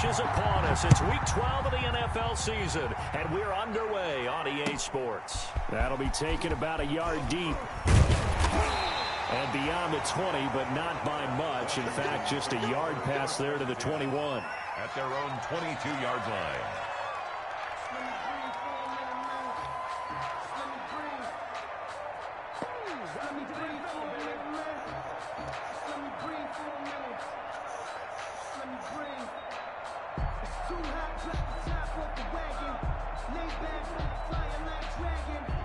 stretch is upon us. It's Week 12 of the NFL season, and we're underway on EA Sports. That'll be taken about a yard deep. And beyond the 20, but not by much. In fact, just a yard pass there to the 21. At their own 22-yard line.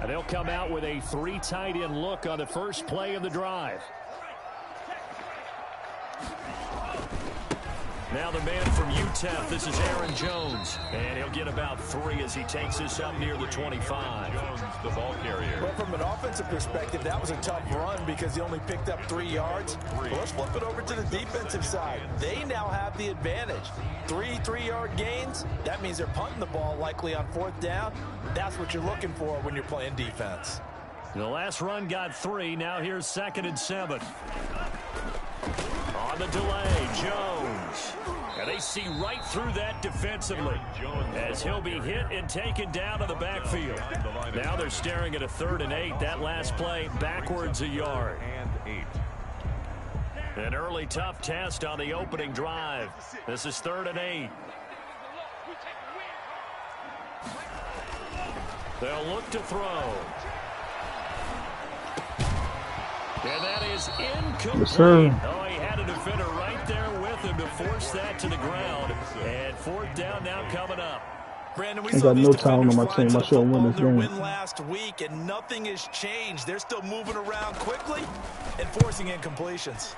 And they'll come out with a 3 tight end look on the first play of the drive. Now the man from UTEP, this is Aaron Jones. And he'll get about 3 as he takes this up near the 25. Jones, the ball carrier. Well, from an offensive perspective, that was a tough run because he only picked up 3 yards. Well, let's flip it over to the defensive side. They now have the advantage. 3-3-yard gains. That means they're punting the ball likely on 4th down. That's what you're looking for when you're playing defense. The last run got 3. Now here's 2nd and 7. On the delay, Jones. And they see right through that defensively as he'll be hit and taken down to the backfield. Now they're staring at a 3rd and 8. That last play backwards a yard. An early tough test on the opening drive. This is 3rd and 8. They'll look to throw. And that is incomplete. Yes, sir. Oh, he had a defender right there with him to force that to the ground. And 4th down now coming up. Brandon, we I saw got these no talent on my defenders team. I should win this their game. win last week, and nothing has changed. They're still moving around quickly and forcing incompletions.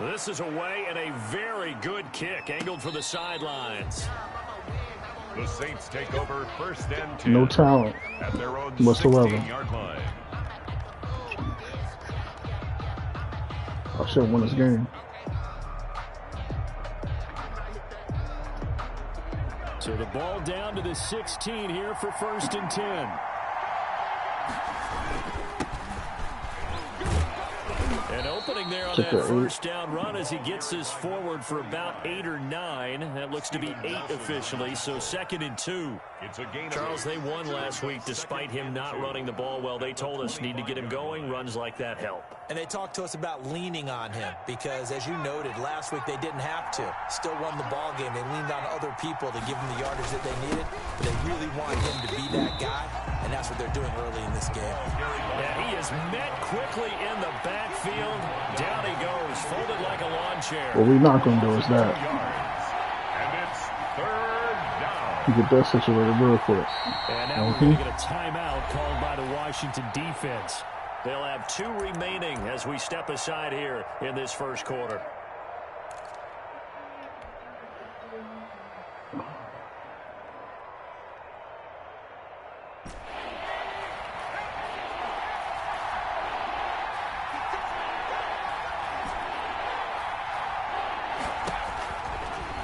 This is away and a very good kick angled for the sidelines. The Saints take over 1st and 10. No talent At their own whatsoever. 16-yard line. I should win this game. So the ball down to the 16 here for 1st and 10. An opening there on that 1st down run as he gets this forward for about 8 or 9. That looks to be 8 officially, so 2nd and 2. It's a gain. Charles, they won last week despite him not running the ball well. They told us need to get him going. Runs like that help. And they talked to us about leaning on him because, as you noted, last week they didn't have to. Still won the ball game. They leaned on other people to give them the yardage that they needed. But they really want him to be that guy, and that's what they're doing early in this game. Yeah, he is met quickly in the backfield. Down he goes, folded like a lawn chair. What we're not going to do is that. And it's 3rd down. You get that situated real quick. And now we're going to get a timeout called by the Washington defense. They'll have 2 remaining as we step aside here in this 1st quarter.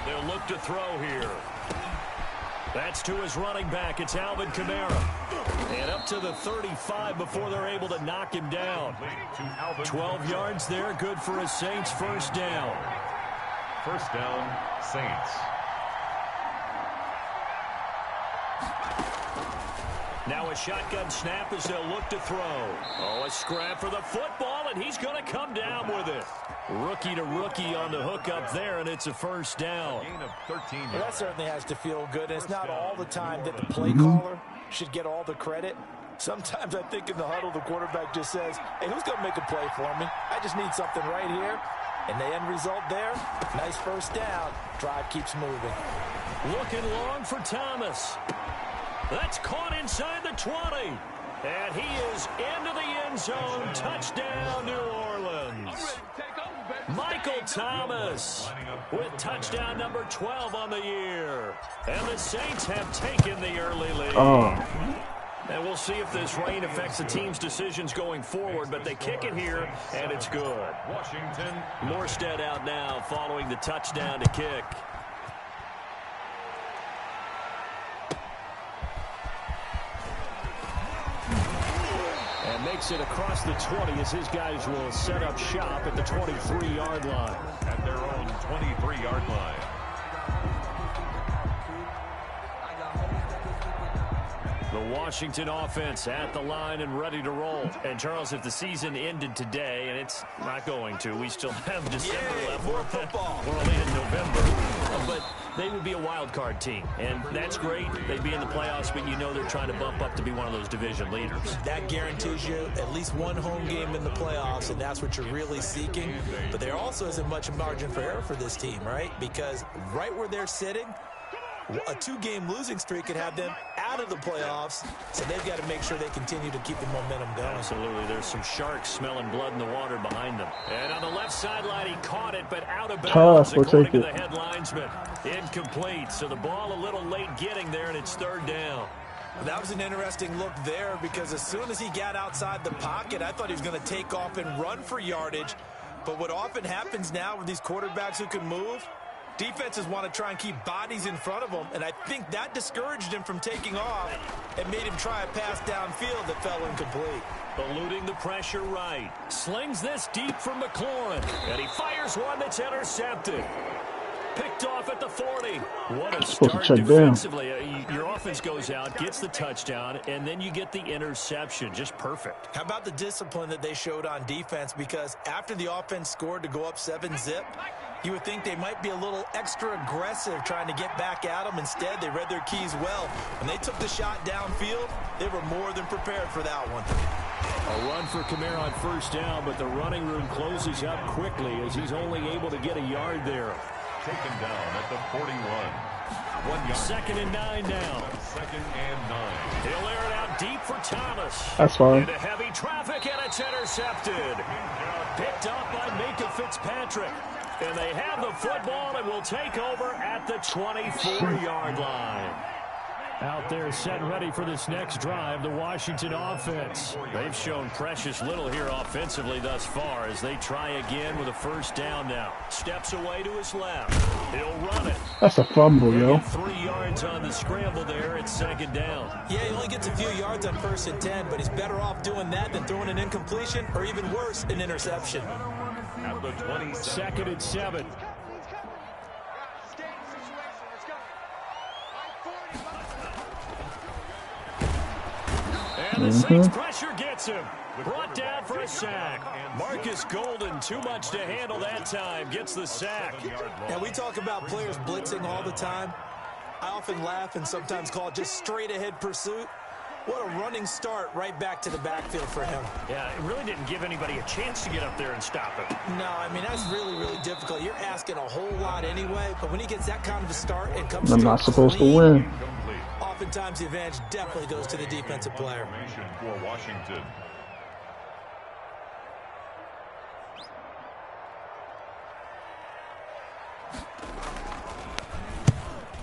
They'll look to throw here. That's to his running back. It's Alvin Kamara. And up to the 35 before they're able to knock him down. 12 yards there. Good for a Saints 1st down. 1st down, Saints. Now a shotgun snap as they'll look to throw. Oh, a scrap for the football, and he's going to come down with it. Rookie to rookie on the hook up there, and it's a 1st down. Gain of 13 yards. Well, that certainly has to feel good. And it's not all the time that the play caller should get all the credit. Sometimes I think in the huddle, the quarterback just says, hey, who's going to make a play for me? I just need something right here. And the end result there, nice 1st down. Drive keeps moving. Looking long for Thomas. That's caught inside the 20. And he is into the end zone. Touchdown, New Orleans. Michael Thomas with touchdown number 12 on the year. And the Saints have taken the early lead. And we'll see if this rain affects the team's decisions going forward, but they kick it here, and it's good. Washington. Morstead out now following the touchdown to kick. And makes it across the 20 as his guys will set up shop at the 23-yard line. At their own 23-yard line. The Washington offense at the line and ready to roll. And, Charles, if the season ended today, and it's not going to, we still have December left. More football. We're only in November. But they would be a wild card team, and that's great. They'd be in the playoffs, but you know they're trying to bump up to be one of those division leaders. That guarantees you at least one home game in the playoffs, and that's what you're really seeking. But there also isn't much margin for error for this team, right? Because right where they're sitting, a 2-game losing streak could have them out of the playoffs, so they've got to make sure they continue to keep the momentum going. Absolutely. There's some sharks smelling blood in the water behind them. And on the left sideline, he caught it, but out of bounds, according to the head linesman. Incomplete, so the ball a little late getting there, and it's third down. That was an interesting look there because as soon as he got outside the pocket, I thought he was going to take off and run for yardage. But what often happens now with these quarterbacks who can move, defenses want to try and keep bodies in front of them, and I think that discouraged him from taking off and made him try a pass downfield that fell incomplete. Eluding the pressure right. Slings this deep from McLaurin, and he fires one that's intercepted. Picked off at the 40. What a start defensively. Your offense goes out, gets the touchdown, and then you get the interception. Just perfect. How about the discipline that they showed on defense? Because after the offense scored to go up 7-zip, you would think they might be a little extra aggressive trying to get back at them. Instead, they read their keys well. When they took the shot downfield, they were more than prepared for that one. A run for Kamara on first down, but the running room closes up quickly as he's only able to get a yard there. Taken down at the 41. 1 yard. 2nd and 9 now. 2nd and 9. He'll air it out deep for Thomas. That's fine. Into heavy traffic, and it's intercepted. Picked up by Minka Fitzpatrick. And they have the football and will take over at the 24-yard line. Out there set and ready for this next drive, the Washington offense. They've shown precious little here offensively thus far as they try again with a first down now. Steps away to his left. He'll run it. That's a fumble, yo. 3 yards on the scramble there. It's 2nd down. Yeah, he only gets a few yards on 1st and 10, but he's better off doing that than throwing an incompletion or even worse, an interception. At the 27. 2nd and 7. And the Saints pressure gets him. Brought down for a sack. Marcus Golden, too much to handle that time, gets the sack. Now, we talk about players blitzing all the time. I often laugh and sometimes call it just straight-ahead pursuit. What a running start right back to the backfield for him. Yeah, it really didn't give anybody a chance to get up there and stop him. No, I mean, that's really, really difficult. You're asking a whole lot anyway, but when he gets that kind of a start and comes I'm not supposed to win. Oftentimes, the advantage definitely goes to the defensive player. For Washington.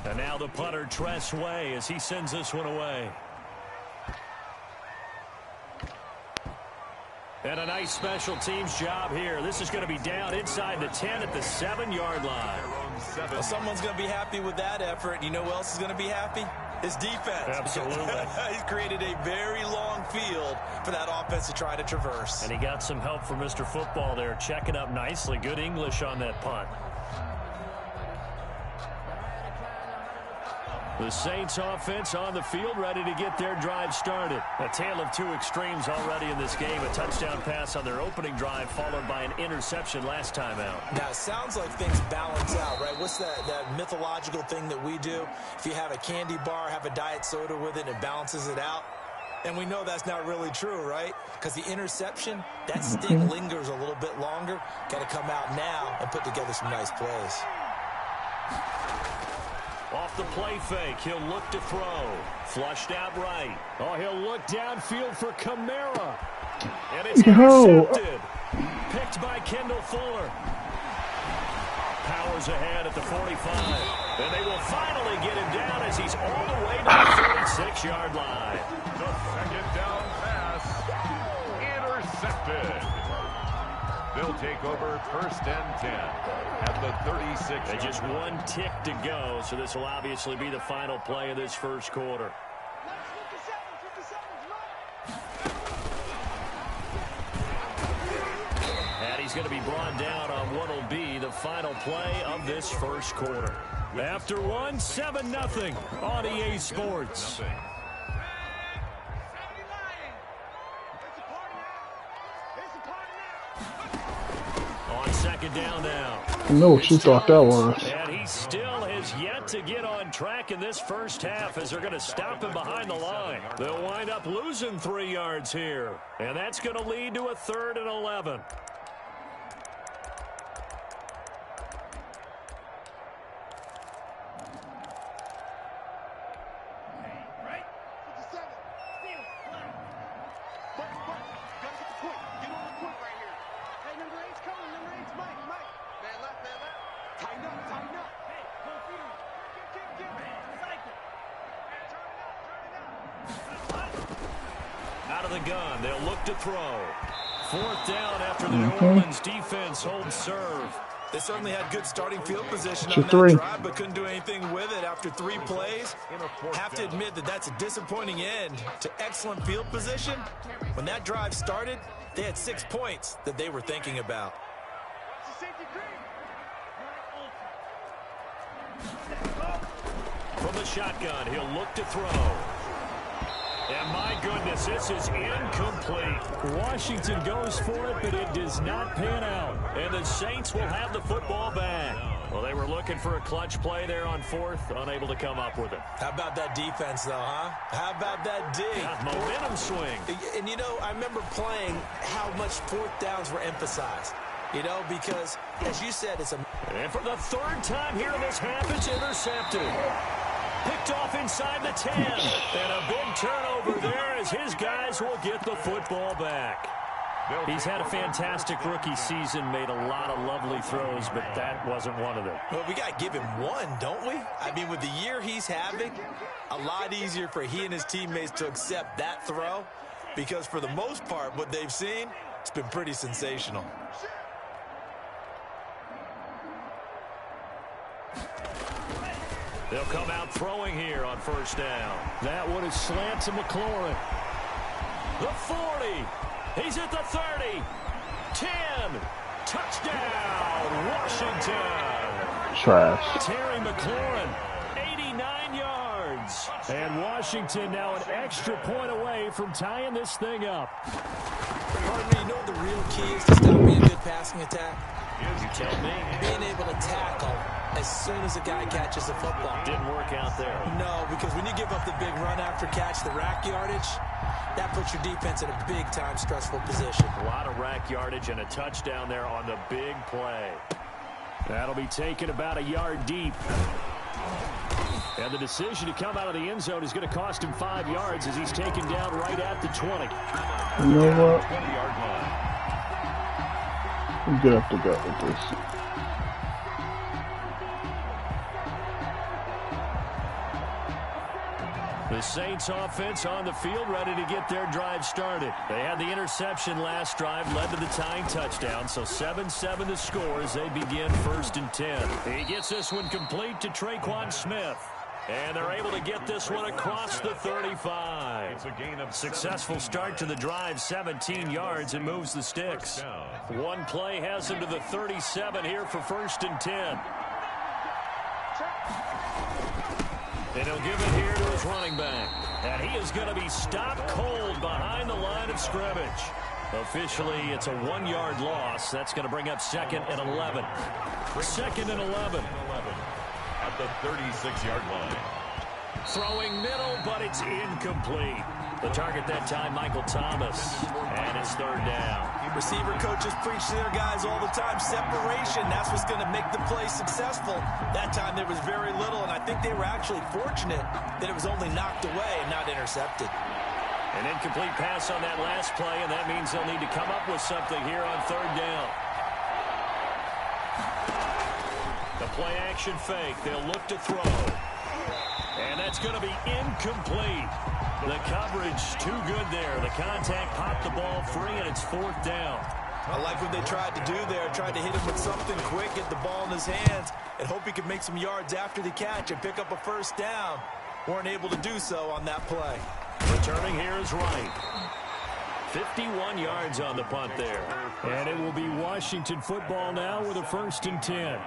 And now the punter, Tress Way, as he sends this one away. And a nice special teams job here. This is going to be down inside the 10 at the 7-yard line. Well, someone's going to be happy with that effort. You know who else is going to be happy? His defense. Absolutely. He's created a very long field for that offense to try to traverse. And he got some help from Mr. Football there, checking up nicely. Good English on that punt. The Saints offense on the field, ready to get their drive started. A tale of two extremes already in this game. A touchdown pass on their opening drive, followed by an interception last time out. Now, it sounds like things balance out, right? What's that mythological thing that we do? If you have a candy bar, have a diet soda with it, and it balances it out. And we know that's not really true, right? Because the interception, that sting lingers a little bit longer. Got to come out now and put together some nice plays. Off the play fake, he'll look to throw. Flushed out right. Oh, he'll look downfield for Kamara. And it's intercepted. Picked by Kendall Fuller. Powers ahead at the 45. And they will finally get him down as he's all the way to the 46-yard line. The 2nd down pass. Intercepted. They'll take over 1st and 10 at the 36. And just one tick to go, so this will obviously be the final play of this first quarter. And he's going to be brought down on what will be the final play of this first quarter. After one, 7-0 on EA Sports. second down now. I know what she thought that was. And he still has yet to get on track in this first half as they're going to stop him behind the line. They'll wind up losing 3 yards here. And that's going to lead to a 3rd and 11. Out of the gun, they'll look to throw. 4th down after the New Orleans defense holds serve. They certainly had good starting field position on that 3. drive, but couldn't do anything with it after 3 plays. Have to admit that that's a disappointing end to excellent field position. When that drive started, they had 6 points that they were thinking about. From the shotgun, he'll look to throw. And my goodness, this is incomplete. Washington goes for it, but it does not pan out. And the Saints will have the football back. Well, they were looking for a clutch play there on 4th, unable to come up with it. How about that defense, though, huh? How about that D? Momentum swing. And, you know, I remember playing how much 4th downs were emphasized. You know, because, as you said, it's a... And for the 3rd time here in this half, it's intercepted. Picked off inside the 10. And a big turnover there as his guys will get the football back. He's had a fantastic rookie season, made a lot of lovely throws, but that wasn't one of them. Well, we got to give him one, don't we? I mean, with the year he's having, a lot easier for he and his teammates to accept that throw, because for the most part, what they've seen, it's been pretty sensational. They'll come out throwing here on 1st down. That one is slant to McLaurin. The 40. He's at the 30. 10. Touchdown, Washington. Trash. Terry McLaurin, 89 yards. And Washington now an extra point away from tying this thing up. Pardon me, you know what the real key is to stop being a good passing attack? You tell me. Being able to tackle as soon as a guy catches the football. Didn't work out there. No, because when you give up the big run after catch, the rack yardage, that puts your defense in a big-time stressful position. A lot of rack yardage and a touchdown there on the big play. That'll be taken about a yard deep. And the decision to come out of the end zone is going to cost him 5 yards as he's taken down right at the 20. You know what? 20-yard line. I'm good up to go with this. The Saints offense on the field ready to get their drive started. They had the interception last drive, led to the tying touchdown, so 7-7 the score as they begin 1st and 10. He gets this one complete to Traquan Smith. And they're able to get this one across the 35. It's a gain of successful start to the drive, 17 yards, and moves the sticks. One play has him to the 37 here for 1st and 10. And he'll give it here to his running back. And he is going to be stopped cold behind the line of scrimmage. Officially, it's a 1-yard loss. That's going to bring up 2nd and 11. 2nd and 11. At the 36-yard line. Throwing middle, but it's incomplete. The target that time, Michael Thomas. And it's 3rd down. Receiver coaches preach to their guys all the time. Separation, that's what's going to make the play successful. That time there was very little, and I think they were actually fortunate that it was only knocked away and not intercepted. An incomplete pass on that last play, and that means they'll need to come up with something here on 3rd down. The play action fake. They'll look to throw. And that's going to be incomplete. The coverage too good there. The contact popped the ball free, and it's 4th down. I like what they tried to do there. Tried to hit him with something quick, get the ball in his hands, and hope he could make some yards after the catch and pick up a 1st down. Weren't able to do so on that play. Returning here is Wright. 51 yards on the punt there. And it will be Washington football now with a 1st and 10.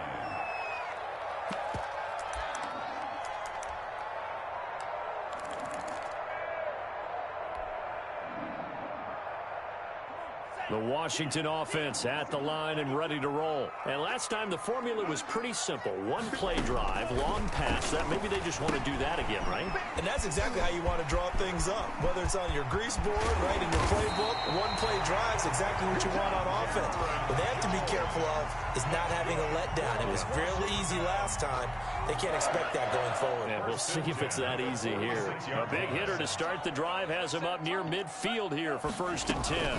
The Washington offense at the line and ready to roll. And last time the formula was pretty simple. One play drive, long pass. That maybe they just want to do that again, right? And that's exactly how you want to draw things up. Whether it's on your grease board, right in your playbook, one play drive is exactly what you want on offense. What they have to be careful of is not having a letdown. It was really easy last time. They can't expect that going forward. And we'll see if it's that easy here. A big hitter to start the drive has him up near midfield here for 1st and 10.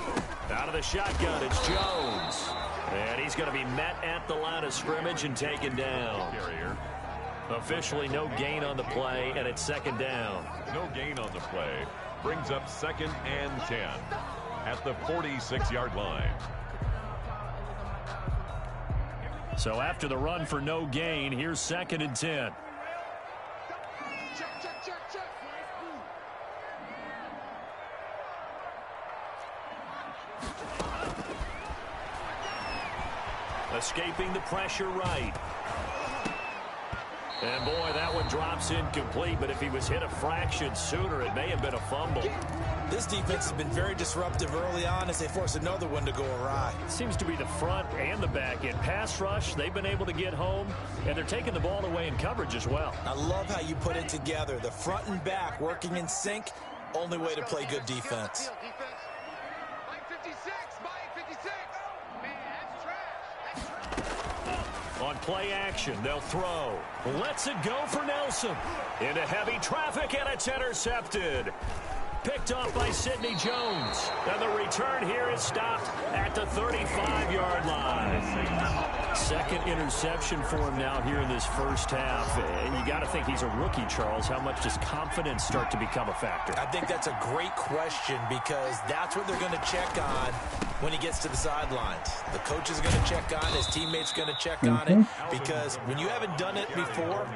Out of the shotgun, it's Jones. And he's going to be met at the line of scrimmage and taken down. Officially no gain on the play, and it's 2nd down. No gain on the play. Brings up 2nd and 10 at the 46-yard line. So after the run for no gain, here's 2nd and 10. Escaping the pressure right. And boy, that one drops incomplete, but if he was hit a fraction sooner, it may have been a fumble. This defense has been very disruptive early on as they force another one to go awry. It seems to be the front and the back end. Pass rush, they've been able to get home, and they're taking the ball away in coverage as well. I love how you put it together. The front and back working in sync, only way to play good defense. On play action, they'll throw. Lets it go for Nelson. Into heavy traffic, and it's intercepted. Picked off by Sidney Jones. And the return here is stopped at the 35-yard line. 2nd interception for him now here in this first half. And you got to think he's a rookie, Charles. How much does confidence start to become a factor? I think that's a great question because that's what they're going to check on when he gets to the sidelines. The coach is going to check on, his teammates going to check on it, because when you haven't done it before,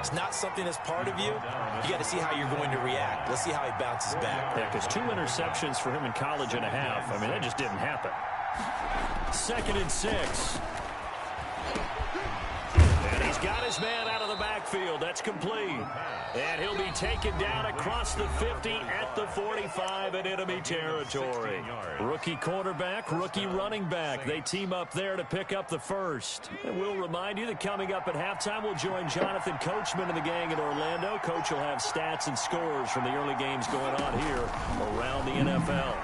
it's not something that's part of you. You got to see how you're going to react. Let's see how he bounces back. Yeah, because 2 interceptions for him in college and a half. I mean, that just didn't happen. 2nd and 6. And he's got his man out of the backfield. That's complete. And he'll be taken down across the 50 at the 45 in enemy territory. Rookie quarterback, rookie running back. They team up there to pick up the first. And we'll remind you that coming up at halftime, we'll join Jonathan Coachman and the gang in Orlando. Coach will have stats and scores from the early games going on here around the NFL.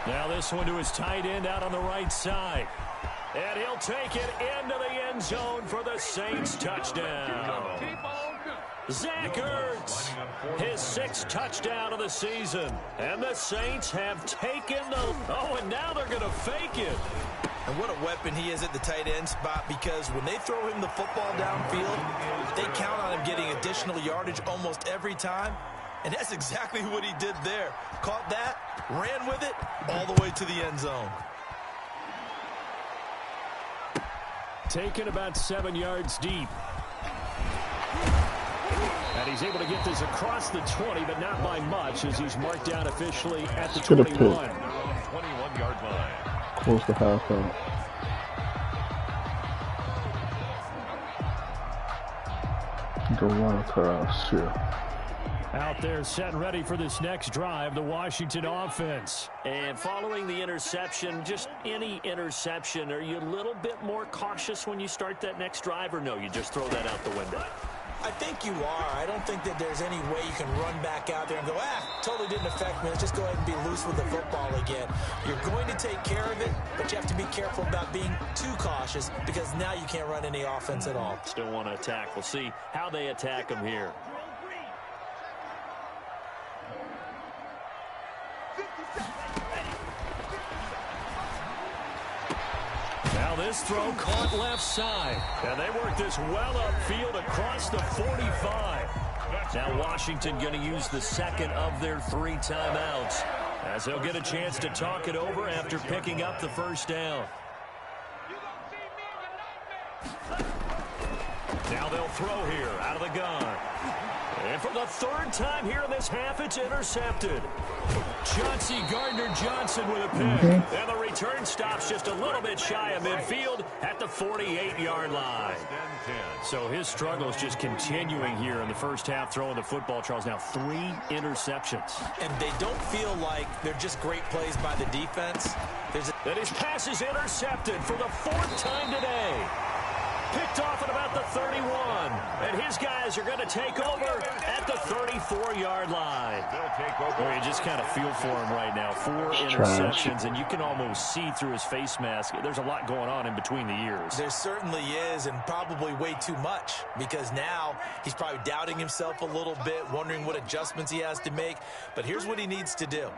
Now this one to his tight end out on the right side. And he'll take it into the end zone for the Saints touchdown. Zach Ertz, his 6th touchdown of the season. And the Saints have taken the... Oh, and now they're going to fake it. And what a weapon he is at the tight end spot, because when they throw him the football downfield, they count on him getting additional yardage almost every time. And that's exactly what he did there. Caught that, ran with it, all the way to the end zone. Taken about 7 yards deep. And he's able to get this across the 20, but not by much, as he's marked down officially at the 21. 21-yard line. Close the half out. Go run across here. Out there set and ready for this next drive, the Washington offense. And following the interception, just any interception, are you a little bit more cautious when you start that next drive, or no, you just throw that out the window? I think you are. I don't think that there's any way you can run back out there and go, totally didn't affect me. Let's just go ahead and be loose with the football again. You're going to take care of it, but you have to be careful about being too cautious, because now you can't run any offense at all. Still want to attack. We'll see how they attack them here. Now this throw caught left side. And they work this well upfield across the 45. Now Washington going to use the 2nd of their 3 timeouts, as they'll get a chance to talk it over after picking up the first down. Now they'll throw here out of the gun. And for the third time here in this half, it's intercepted. Chauncey Gardner-Johnson with a pick. And the return stops just a little bit shy of midfield at the 48-yard line. So his struggle is just continuing here in the first half, throwing the football, Charles. Now 3 interceptions. And they don't feel like they're just great plays by the defense. And his pass is intercepted for the 4th time today. Picked off at about the 31. And his guys are going to take over at the 34-yard line. Well, you just kind of feel for him right now. 4 interceptions, and you can almost see through his face mask. There's a lot going on in between the ears. There certainly is, and probably way too much, because now he's probably doubting himself a little bit, wondering what adjustments he has to make. But here's what he needs to do.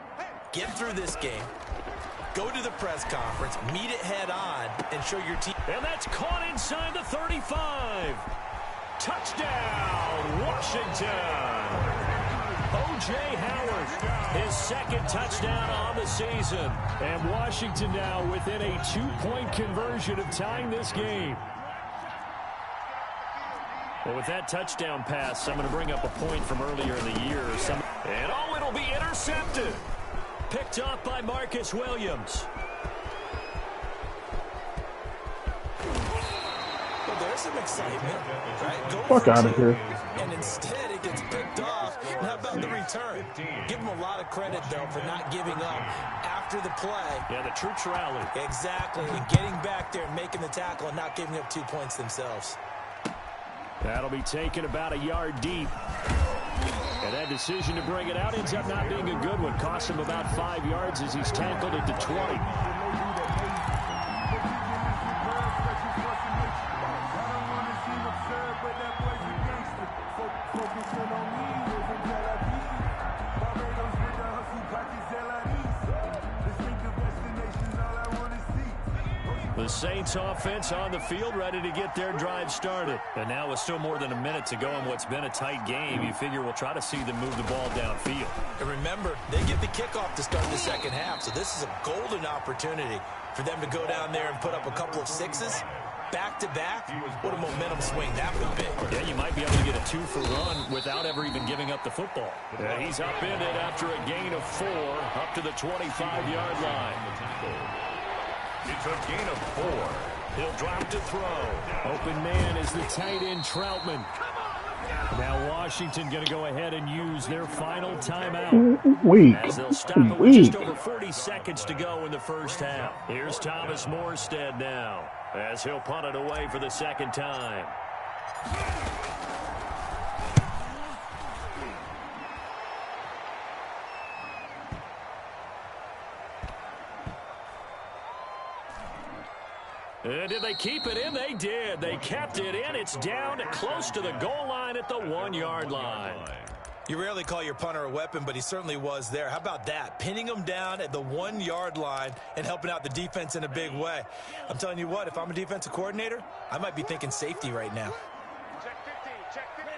Get through this game. Go to the press conference, meet it head on, and show your team. And that's caught inside the 35. Touchdown, Washington. O.J. Howard, his 2nd touchdown on the season. And Washington now within a 2-point conversion of tying this game. Well, with that touchdown pass, I'm going to bring up a point from earlier in the year. And it'll be intercepted. Picked off by Marcus Williams. Well, there's some excitement, right? Fuck out of here. And instead, it gets picked off. And how about the return? Give him a lot of credit, though, for not giving up after the play. Yeah, the troops rallied. Exactly. And getting back there and making the tackle and not giving up 2 points themselves. That'll be taken about a yard deep. And that decision to bring it out ends up not being a good one. Cost him about 5 yards as he's tackled at the 20. The Saints offense on the field, ready to get their drive started. And now with still more than a minute to go in what's been a tight game, you figure we'll try to see them move the ball downfield. And remember, they get the kickoff to start the second half, so this is a golden opportunity for them to go down there and put up a couple of 6s. Back-to-back, what a momentum swing that would be. Yeah, you might be able to get a 2-for run without ever even giving up the football. Yeah, he's upended after a gain of 4 up to the 25-yard line. It's a gain of 4. He'll drop to throw. Open man is the tight end Troutman. Now Washington going to go ahead and use their final timeout. Weak. As they'll stop it with just over 40 seconds to go in the first half. Here's Thomas Morstead now as he'll punt it away for the 2nd time. Did they keep it in? They did. They kept it in. It's down close to the goal line at the 1-yard line. You rarely call your punter a weapon, but he certainly was there. How about that? Pinning him down at the 1-yard line and helping out the defense in a big way. I'm telling you what, if I'm a defensive coordinator, I might be thinking safety right now. Check 15, check 15.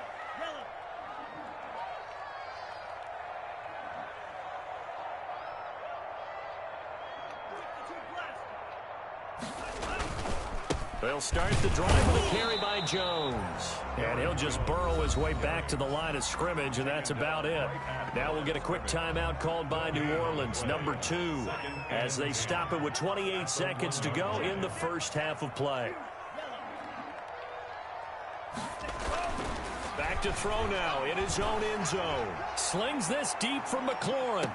They'll start the drive with a carry by Jones. And he'll just burrow his way back to the line of scrimmage, and that's about it. Now we'll get a quick timeout called by New Orleans, number 2, as they stop it with 28 seconds to go in the first half of play. Back to throw now in his own end zone. Slings this deep from McLaurin.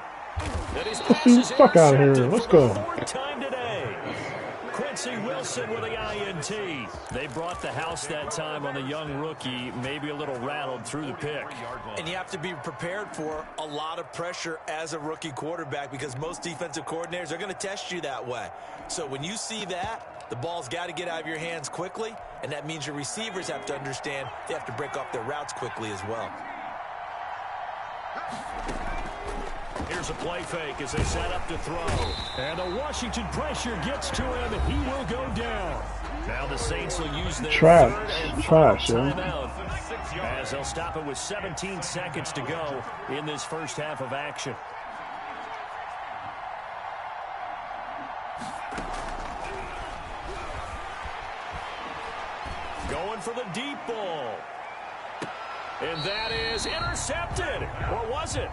That is passes fuck out of here. Let's go. 4th time today. Quincy Wilson with the INT. They brought the house that time on the young rookie, maybe a little rattled through the pick. And you have to be prepared for a lot of pressure as a rookie quarterback because most defensive coordinators are going to test you that way. So when you see that, the ball's got to get out of your hands quickly, and that means your receivers have to understand they have to break off their routes quickly as well. Here's a play fake as they set up to throw. And the Washington pressure gets to him, and he will go down. Now the Saints will use their third and final timeout as they'll stop it with 17 seconds to go in this first half of action. Going for the deep ball. And that is intercepted. Or was it?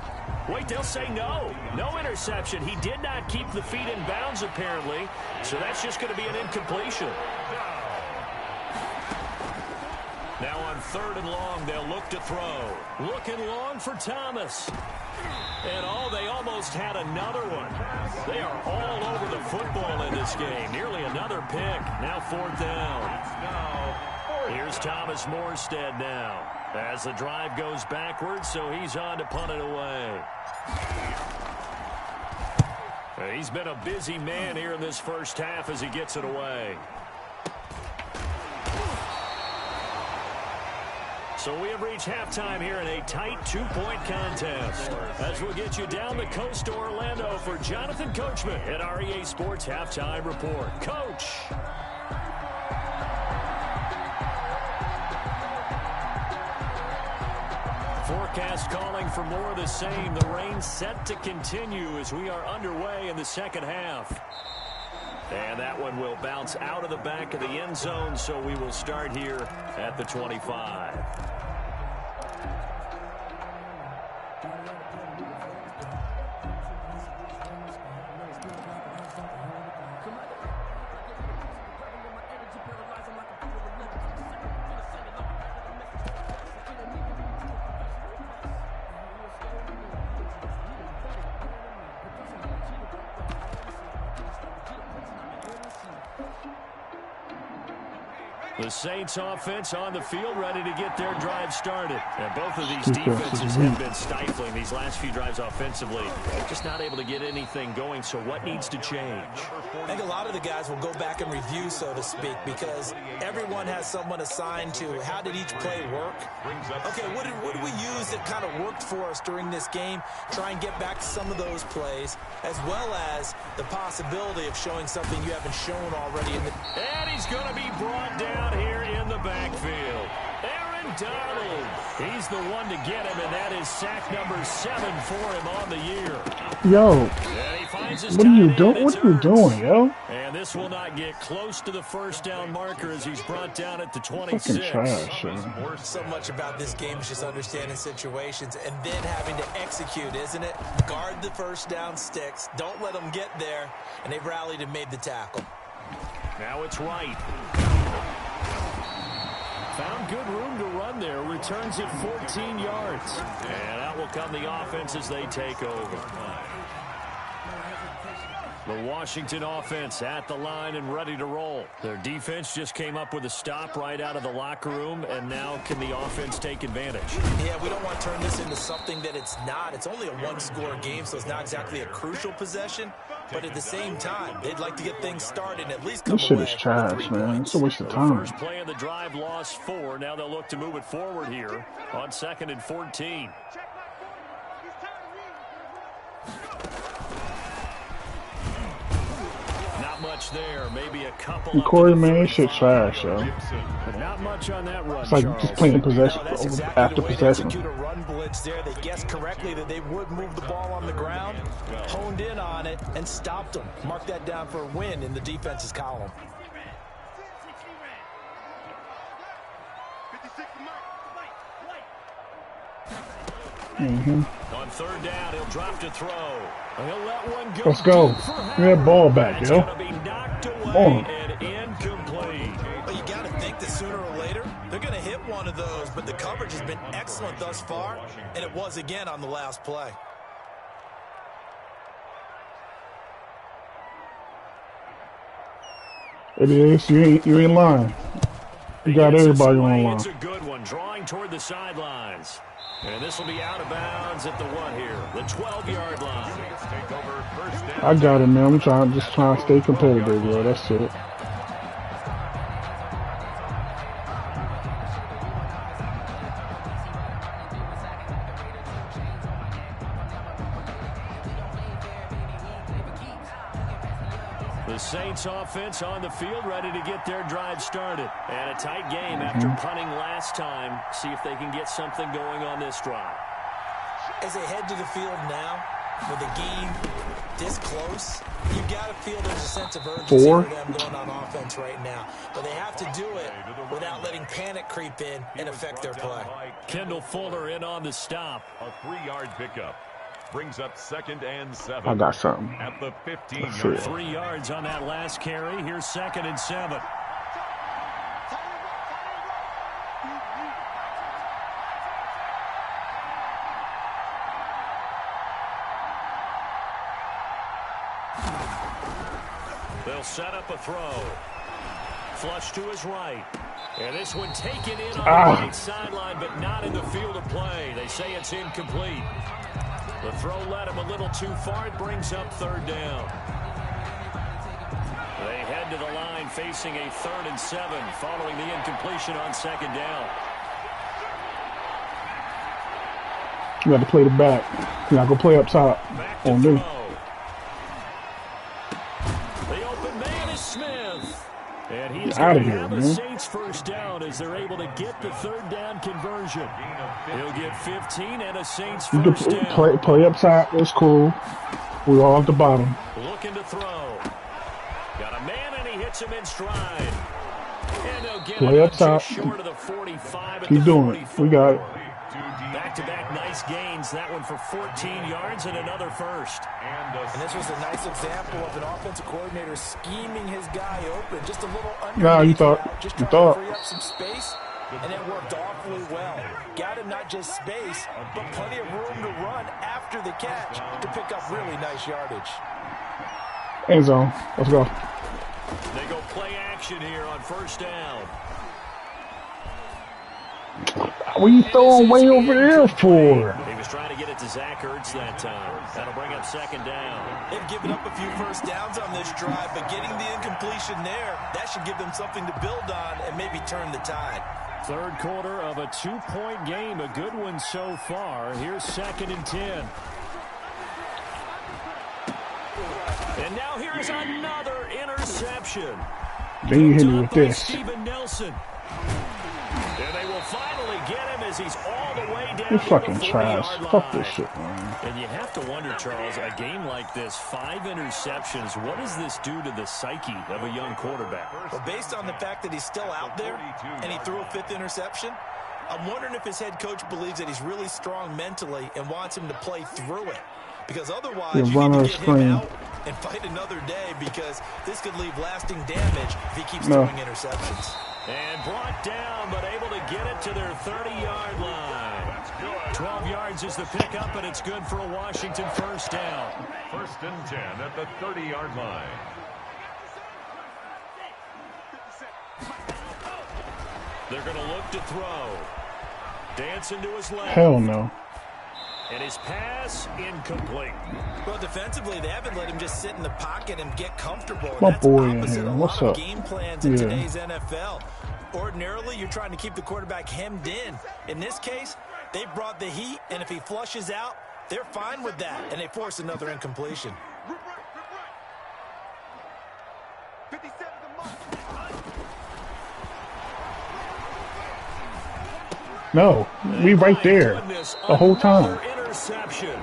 Wait, they'll say no. No interception. He did not keep the feet in bounds, apparently. So that's just going to be an incompletion. Now on 3rd and long, they'll look to throw. Looking long for Thomas. And they almost had another one. They are all over the football in this game. Nearly another pick. Now 4th down. Here's Thomas Morstead now. As the drive goes backwards, so he's on to punt it away. He's been a busy man here in this first half as he gets it away. So we have reached halftime here in a tight 2-point contest. As we'll get you down the coast to Orlando for Jonathan Coachman at REA Sports Halftime Report. Coach. Forecast calling for more of the same. The rain set to continue as we are underway in the second half. And that one will bounce out of the back of the end zone, so we will start here at the 25. The Saints offense on the field ready to get their drive started. And both of these defenses have been stifling these last few drives offensively. Just not able to get anything going, so what needs to change? I think a lot of the guys will go back and review, so to speak, because everyone has someone assigned to how did each play work. Okay, what did we use that kind of worked for us during this game? Try and get back to some of those plays, as well as the possibility of showing something you haven't shown already. And he's going to be brought down here in the backfield. Aaron Donald. He's the one to get him, and that is sack number 7 for him on the year. Yo, what are you doing? What are you doing, yo? And this will not get close to the first down marker as he's brought down at the 26. Fucking trash, man. So much about this game is just understanding situations and then having to execute, isn't it? Guard the first down sticks. Don't let them get there. And they've rallied and made the tackle. Now it's right. Found good room to run there. Returns it 14 yards. And out will come the offense as they take over. The Washington offense at the line and ready to roll. Their defense just came up with a stop right out of the locker room, and now can the offense take advantage? Yeah, we don't want to turn this into something that it's not. It's only a one-score game, so it's not exactly a crucial possession. But at the same time, they'd like to get things started and at least come This shit away is trash, man. It's a waste of time. First play of the drive lost 4. Now they'll look to move it forward here on 2nd and 14. Not much there. Maybe a couple. And Corey, man, this shit trash, yo. But not much on that run. It's like Charles. just playing possession No, that's exactly after the way to possession. execute a run blitz there. They guessed correctly that they would move the ball on the ground, honed in on it, and stopped them. Mark that down for a win in the defense's column. On 3rd down, he'll drop to throw. He'll let one go. Let's go. Give me that ball back, It's yo. going to be knocked away on. and incomplete. But you got to think that sooner or later, they're going to hit one of those. But the coverage has been excellent thus far, and it was again on the last play. It is. You ain't lying. You got everybody on the line. It's a good one, drawing toward the sidelines. And this will be out of bounds at the what here? The 12-yard line. I got it, man. I'm just trying to stay competitive, yo. That's it. The Saints offense on the field ready to get their drive started. And a tight game after punting last time. See if they can get something going on this drive. As they head to the field now, with a game this close, you got to feel there's a sense of urgency for them going on offense right now. But they have to do it without letting panic creep in and affect their play. Kendall Fuller in on the stop. A 3-yard pickup. Brings up 2nd and 7. I got something. At the 15-yard. 3 yards on that last carry. Here's 2nd and 7. They'll set up a throw. Flush to his right. And this one taken in on the right sideline, but not in the field of play. They say it's incomplete. The throw led him a little too far. It brings up 3rd down. They head to the line facing a 3rd and 7 following the incompletion on 2nd down. You got to play the back. You're not going to play up top. Back to on throw. me. The open man is Smith. And he's Out going of to here, have man. the Saints first down as they're able to get the 3rd down conversion. He'll get 15 and a Saints You first can down. play up top. That's cool. We're all at the bottom. Looking to throw. Got a man and he hits him in stride. And they'll get Play it up top. just short of the 45 at Keep the doing it. 44. We got it. Back-to-back nice gains. That one for 14 yards and another first. And this was a nice example of an offensive coordinator scheming his guy open. Just a little underneath No, you thought. route, just You trying thought. to free up some space, and it worked awfully well. Got him not just space, but plenty of room to run after the catch to pick up really nice yardage. End zone. Let's go. They go play action here on 1st down. What are you throwing way over there for? He was trying to get it to Zach Ertz that time. That'll bring up 2nd down. They've given up a few first downs on this drive, but getting the incompletion there, that should give them something to build on and maybe turn the tide. 3rd quarter of a 2-point game. A good one so far. Here's 2nd and 10. And now here's another interception. Then you hit me Picked with up by this. Steven Nelson. And they will finally get him as he's all the way down You to fucking the 40-yard trash. line. Fuck this shit, man. And you have to wonder, Charles, a game like this, 5 interceptions, what does this do to the psyche of a young quarterback? Well, based on the fact that he's still out there and he threw a 5th interception, I'm wondering if his head coach believes that he's really strong mentally and wants him to play through it. Because otherwise, you need to get him out and fight another day, because this could leave lasting damage if he keeps throwing interceptions. And brought down, but able to get it to their 30-yard line. 12 yards is the pickup, and it's good for a Washington 1st down. 1st and 10 at the 30-yard line. They're going to look to throw. Dancing to his left. Hell no. And his pass incomplete. Well, defensively, they haven't let him just sit in the pocket and get comfortable. My That's boy in opposite here. a What's lot up? of game plans in Yeah. today's NFL. Ordinarily, you're trying to keep the quarterback hemmed in. In this case, they brought the heat, and if he flushes out, they're fine with that, and they force another incompletion. No. We right there. The whole time. Interception.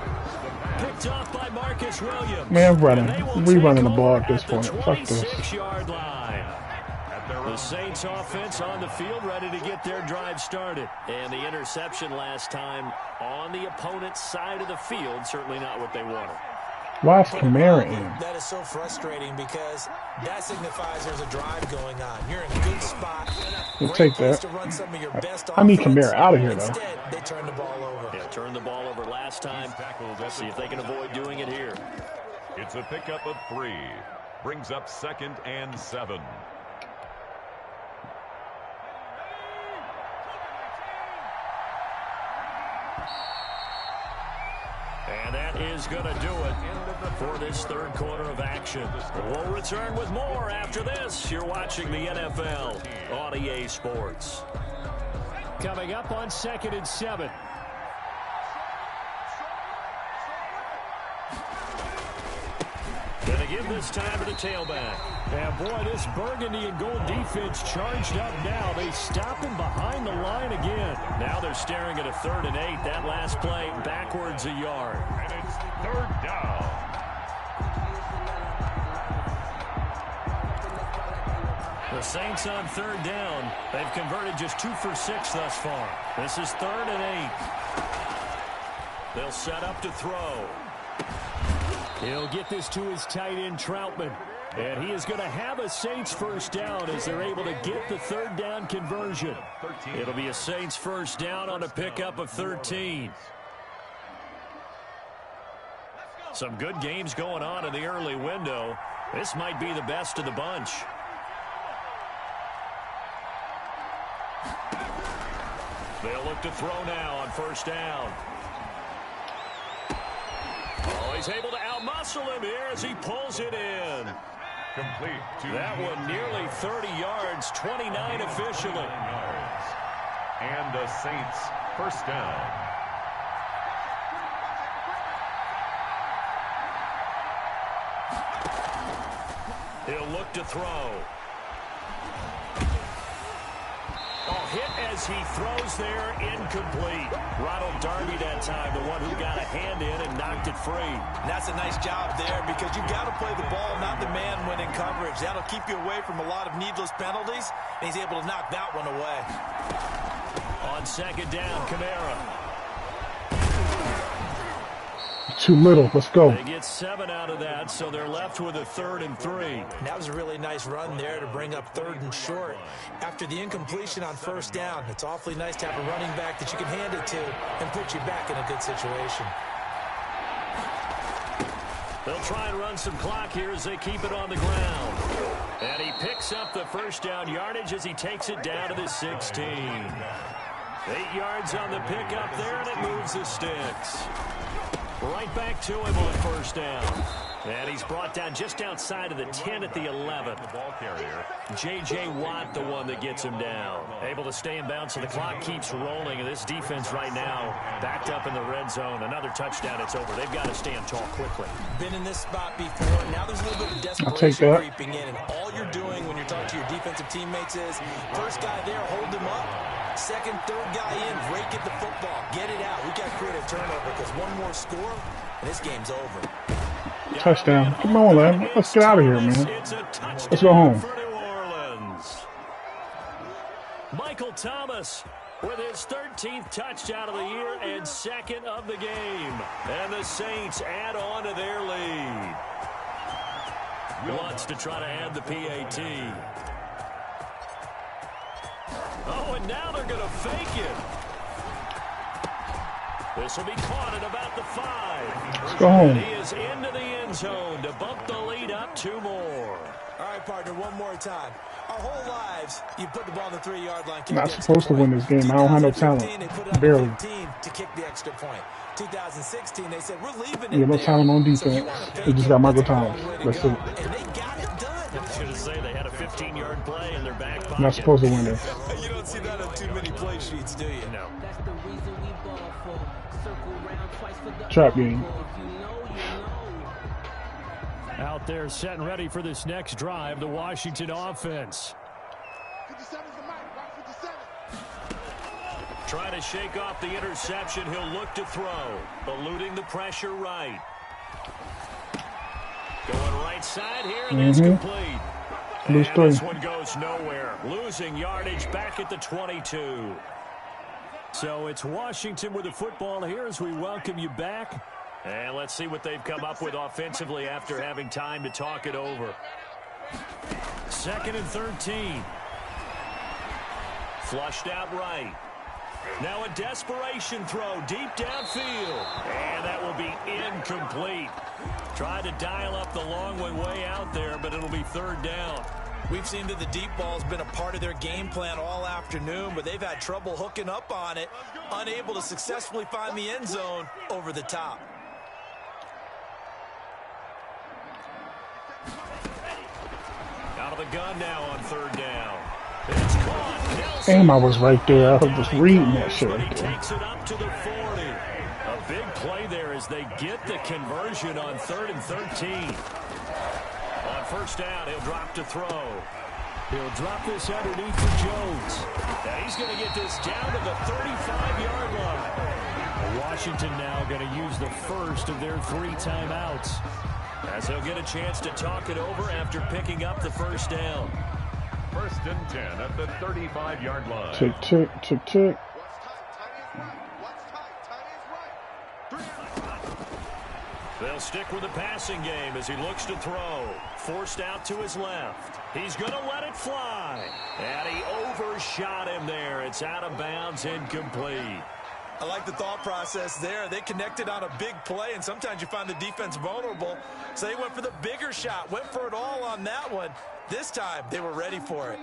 Picked off by Marcus Williams. Man, running. And they will We take running the over ball at this the point. Fuck this. 26-yard line. The Saints offense on the field, ready to get their drive started. And the interception last time on the opponent's side of the field, certainly not what they wanted. Why is Kamara in? That is so frustrating, because that signifies there's a drive going on. You're in a good spot. We'll Great take place that. to run some of your best I need offense. Kamara out of here, though. Instead, they turn the ball over. Yeah, turned the ball over last time. See if they can avoid doing it here. It's a pickup of 3. Brings up 2nd and 7. And that is going to do it for this 3rd quarter of action. We'll return with more after this. You're watching the NFL on EA Sports. Coming up on 2nd and 7. Going to give this time to the tailback. And boy, this burgundy and gold defense charged up now. They stop him behind the line again. Now they're staring at a 3rd and 8. That last play backwards a yard. And it's 3rd down. Saints on third down. They've converted just 2 for 6 thus far. This is 3rd and 8. They'll set up to throw. He'll get this to his tight end, Troutman. And he is going to have a Saints first down as they're able to get the 3rd down conversion. It'll be a Saints first down on a pickup of 13. Some good games going on in the early window. This might be the best of the bunch. They'll look to throw now on first down. Oh, he's able to outmuscle him here as he pulls it in. Complete to that one nearly 30 yards, 29 officially. And the Saints first down. He'll look to throw. Oh, hit as he throws there, incomplete. Ronald Darby that time, the one who got a hand in and knocked it free. And that's a nice job there because you've got to play the ball, not the man when in coverage. That'll keep you away from a lot of needless penalties, and he's able to knock that one away. On second down, Kamara. Too little. Let's go. They get 7 out of that, so they're left with a 3rd and 3. And that was a really nice run there to bring up 3rd and short. After the incompletion on first down, it's awfully nice to have a running back that you can hand it to and put you back in a good situation. They'll try and run some clock here as they keep it on the ground. And he picks up the first down yardage as he takes it down to the 16. 8 yards on the pickup there, and it moves the sticks. Right back to him on first down. And he's brought down just outside of the 10 at the 11. The ball carrier. J.J. Watt, the one that gets him down. Able to stay in bounds, so the clock keeps rolling. And this defense right now backed up in the red zone. Another touchdown, it's over. They've got to stand tall quickly. Been in this spot before. Now there's a little bit of desperation creeping in. And all you're doing when you're talking to your defensive teammates is, first guy there, hold him up. Second, third guy in, rake at the football. Get it out. We got to create a turnover because one more score, and this game's over. Touchdown. Come on, man. Let's get out of here, man. Let's go home. Michael Thomas with his 13th touchdown of the year and 2nd of the game. And the Saints add on to their lead. Wants to try to add the PAT. Oh, and now they're going to fake it. This will be caught at about the 5. Let's go home. And he is into the end zone to bump the lead up 2 more. All right, partner, one more time. Our whole lives, you put the ball on the 3-yard line. I'm not supposed to win this game. I don't have no talent. Barely. To kick the extra point. 2016, they said, we're leaving Yeah, no talent on defense. They just got Michael Thomas. That's it. And they got it done. I was going to say they had a 15-yard play in their back pocket. Not supposed to win this. You don't see that on too many play sheets, do you? No. Trap game. Out there set and ready for this next drive, the Washington offense. 57's the mic, right? 57. Trying to shake off the interception. He'll look to throw. Eluding the pressure right. Going right side here, and that's complete. And this one goes nowhere. Losing yardage back at the 22. So it's Washington with the football here as we welcome you back. And let's see what they've come up with offensively after having time to talk it over. 2nd and 13. Flushed out right. Now a desperation throw deep downfield. And that will be incomplete. Tried to dial up the long way out there, but it'll be 3rd down. We've seen that the deep ball's been a part of their game plan all afternoon, but they've had trouble hooking up on it, unable to successfully find the end zone over the top. Out of the gun now on 3rd down. It's caught. Damn, I was right there. I was just reading that shit. But he takes it up to the 40. A big play there as they get the conversion on 3rd and 13. On first down, he'll drop to throw. He'll drop this underneath to Jones. And he's going to get this down to the 35-yard line. Washington now going to use the first of their 3 timeouts, as they'll get a chance to talk it over after picking up the first down. First and 10 at the 35-yard line. Tick, tick, tick, tick. They'll stick with the passing game as he looks to throw. Forced out to his left. He's going to let it fly. And he overshot him there. It's out of bounds, incomplete. I like the thought process there. They connected on a big play, and sometimes you find the defense vulnerable. So they went for the bigger shot, went for it all on that one. This time, they were ready for it.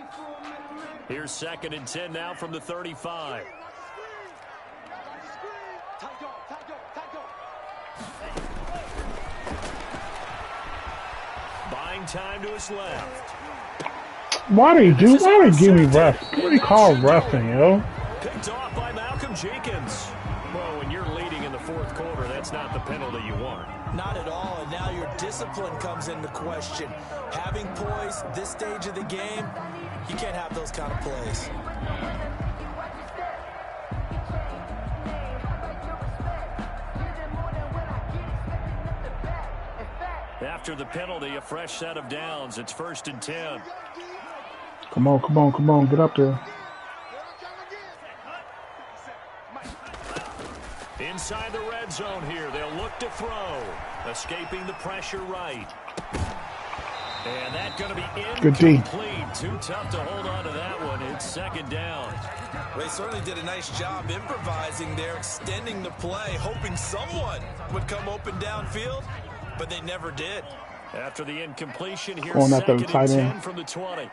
Here's 2nd and 10 now from the 35. Buying time to his left. Why they give me ref? What do they call roughing, yo? Picked off by Malcolm Jenkins. Well, when you're leading in the 4th quarter, that's not the penalty you want. Not at all, and now your discipline comes into question. Having poise this stage of the game, you can't have those kind of plays. After the penalty, a fresh set of downs. It's 1st and 10. Come on, come on, come on. Get up there. Inside the red zone here. They'll look to throw. Escaping the pressure right. And that's going to be incomplete. Too tough to hold on to that one. It's 2nd down. They certainly did a nice job improvising there, extending the play, hoping someone would come open downfield, but they never did. After the incompletion, here's Going after the 2nd tight and 10 end. from the 20.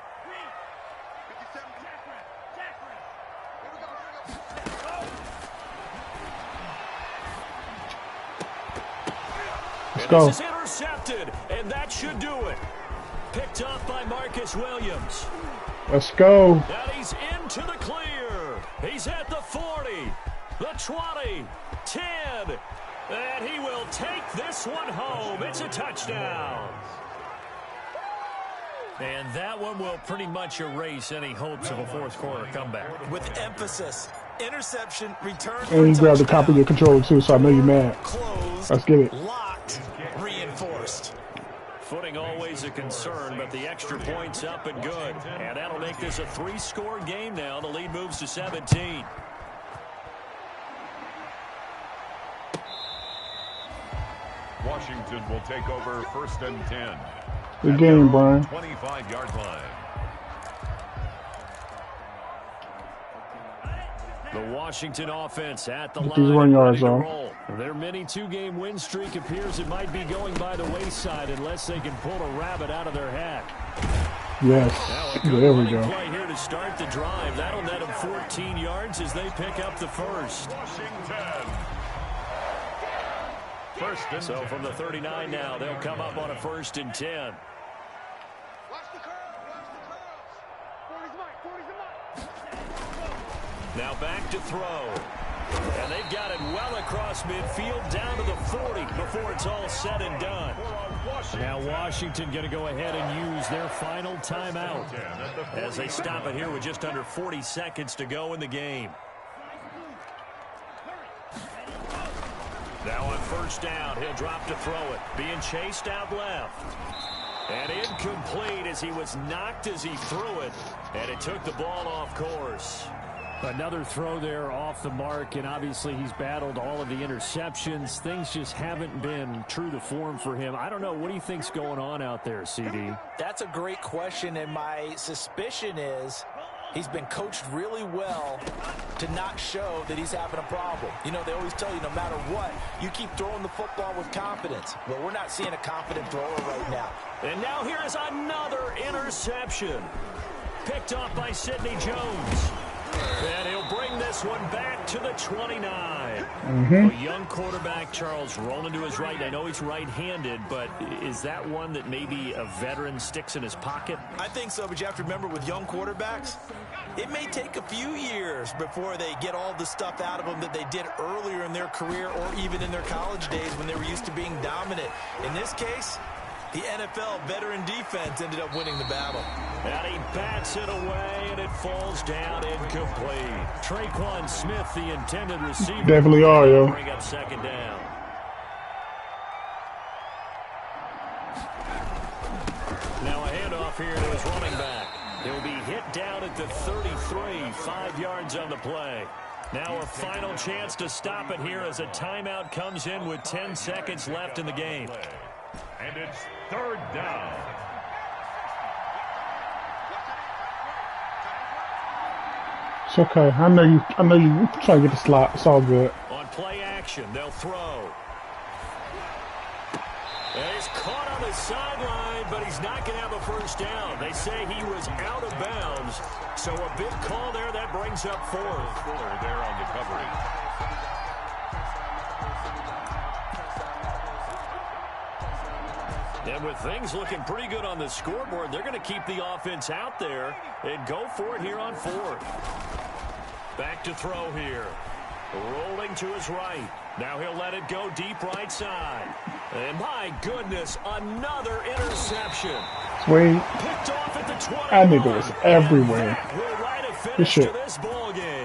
Let's go. This is intercepted, and that should do it. Picked up by Marcus Williams. Let's go. And he's into the clear. He's at the 40, the 20, 10, and he will take this one home. It's a touchdown. And that one will pretty much erase any hopes of a 4th quarter comeback. With emphasis, interception, return. And you grab the copy of your controller too, so I know you're mad. Closed, Let's get it. locked, reinforced. Footing always a concern, but the extra point's up and good. And that'll make this a 3-score game now. The lead moves to 17. Washington will take over 1st and 10. Good game, Brian. 25-yard line. The Washington offense at the Get line. these 1 yards ready to off. roll. Their mini 2-game win streak appears it might be going by the wayside unless they can pull a rabbit out of their hat. Yes. Now a good There we running go. play here to start the drive. That'll net them 14 yards as they pick up the first. Washington. First and So 10. from the 39 now, they'll come up on a 1st and 10. Now back to throw. And they've got it well across midfield down to the 40 before it's all said and done. Now Washington going to go ahead and use their final timeout as they stop it here with just under 40 seconds to go in the game. Now on 1st down, he'll drop to throw it. Being chased out left. And incomplete as he was knocked as he threw it. And it took the ball off course. Another throw there off the mark, and obviously he's battled all of the interceptions. Things just haven't been true to form for him. I don't know. What do you think's going on out there, CD? That's a great question, and my suspicion is he's been coached really well to not show that he's having a problem. You know, they always tell you no matter what, you keep throwing the football with confidence. Well, we're not seeing a confident thrower right now. And now here is another interception. Picked off by Sidney Jones. And he'll bring this one back to the 29. A young quarterback, Charles, rolling to his right. I know he's right-handed, but is that one that maybe a veteran sticks in his pocket? I think so, but you have to remember with young quarterbacks, it may take a few years before they get all the stuff out of them that they did earlier in their career or even in their college days when they were used to being dominant. In this case, the NFL veteran defense ended up winning the battle. And he bats it away, and it falls down incomplete. Traquan Smith, the intended receiver. Definitely are, yo. Bring up 2nd down. Now a handoff here to his running back. He'll be hit down at the 33, 5 yards on the play. Now a final chance to stop it here as a timeout comes in with 10 seconds left in the game. And it's third down. It's okay. I know you try to get the slot. It's all good. On play action, they'll throw. And he's caught on the sideline, but he's not going to have a first down. They say he was out of bounds. So a big call there. That brings up fourth. Fuller there on the coverage. And with things looking pretty good on the scoreboard, they're going to keep the offense out there and go for it here on fourth. Back to throw here. Rolling to his right. Now he'll let it go deep right side. And my goodness, another interception. Sweet. Picked off at the 20. That nigga was everywhere. Will write a This finish shit. to this ball game.